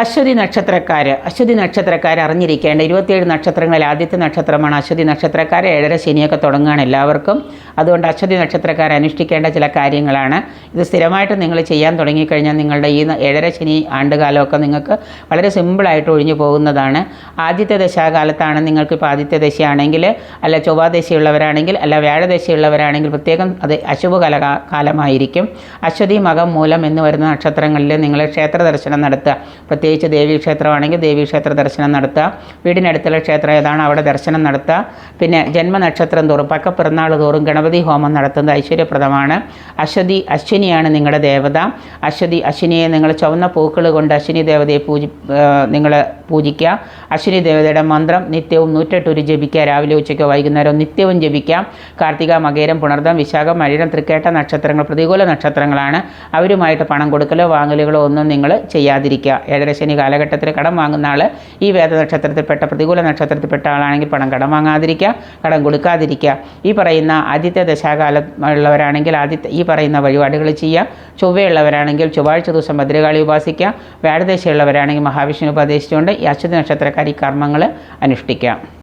അശ്വതി നക്ഷത്രക്കാർ അറിഞ്ഞിരിക്കേണ്ട 27 നക്ഷത്രങ്ങളിൽ ആദ്യത്തെ നക്ഷത്രമാണ് അശ്വതി നക്ഷത്രക്കാർ. 7:30 ശനിയൊക്കെ തുടങ്ങുകയാണ് എല്ലാവർക്കും. അതുകൊണ്ട് അശ്വതി നക്ഷത്രക്കാർ അനുഷ്ഠിക്കേണ്ട ചില കാര്യങ്ങളാണ് ഇത്. സ്ഥിരമായിട്ട് നിങ്ങൾ ചെയ്യാൻ തുടങ്ങിക്കഴിഞ്ഞാൽ നിങ്ങളുടെ ഈ 7:30 ശനി ആണ്ടുകാലമൊക്കെ നിങ്ങൾക്ക് വളരെ സിമ്പിളായിട്ട് ഒഴിഞ്ഞു പോകുന്നതാണ്. ആദ്യത്തെ ദശാകാലത്താണ് നിങ്ങൾക്കിപ്പോൾ ആദ്യത്തെ ദശയാണെങ്കിൽ, അല്ല ചൊവ്വാദശയുള്ളവരാണെങ്കിൽ, അല്ല വ്യാഴദശയുള്ളവരാണെങ്കിൽ പ്രത്യേകം അത് കാലമായിരിക്കും. അശ്വതി, മകം, മൂലം എന്ന് വരുന്ന നക്ഷത്രങ്ങളിൽ നിങ്ങൾ ക്ഷേത്ര ദർശനം നടത്തുക. പ്രത്യേകിച്ച് ദേവീക്ഷേത്രമാണെങ്കിൽ ദേവീക്ഷേത്ര ദർശനം നടത്തുക. വീടിനടുത്തുള്ള ക്ഷേത്രം ഏതാണ് അവിടെ ദർശനം നടത്തുക. പിന്നെ ജന്മനക്ഷത്രം തോറും പിറന്നാൾ തോറും ഗണപതി ഹോമം നടത്തുന്നത് ഐശ്വര്യപ്രദമാണ്. അശ്വിനിയാണ് നിങ്ങളുടെ ദേവത. അശ്വിനിയെ നിങ്ങൾ ചുവന്ന പൂക്കൾ കൊണ്ട് അശ്വിനി ദേവതയെ നിങ്ങൾ പൂജിക്കുക. അശ്വിനി ദേവതയുടെ മന്ത്രം നിത്യവും 108 ജപിക്കുക. രാവിലെ ഉച്ചയ്ക്കോ വൈകുന്നേരവും നിത്യവും ജപിക്കാം. കാർത്തിക, മകേരം, പുണർദം, വിശാഖം, മഴരം, തൃക്കേട്ട നക്ഷത്രങ്ങൾ പ്രതികൂല നക്ഷത്രങ്ങളാണ്. അവരുമായിട്ട് പണം കൊടുക്കലോ വാങ്ങലുകളോ ഒന്നും നിങ്ങൾ ചെയ്യാതിരിക്കുക. 7:30 ശനി കാലഘട്ടത്തിൽ കടം വാങ്ങുന്ന ആൾ ഈ വേദനക്ഷത്രത്തിൽപ്പെട്ട പ്രതികൂല നക്ഷത്രത്തിൽപ്പെട്ട ആളാണെങ്കിൽ കടം വാങ്ങാതിരിക്കുക, കടം കൊടുക്കാതിരിക്കുക. ഈ പറയുന്ന ആദ്യത്തെ ദശാകാലം ഉള്ളവരാണെങ്കിൽ ഈ പറയുന്ന വഴിപാടുകൾ ചെയ്യുക. ചൊവ്വയുള്ളവരാണെങ്കിൽ ചൊവ്വാഴ്ച ദിവസം ഭദ്രകാളി ഉപാസിക്കുക. വ്യാഴദശയുള്ളവരാണെങ്കിൽ മഹാവിഷ്ണു ഉപദേശിച്ചുകൊണ്ട് ഈ അശ്വതി നക്ഷത്രക്കാർ ഈ കർമ്മങ്ങൾ അനുഷ്ഠിക്കുക.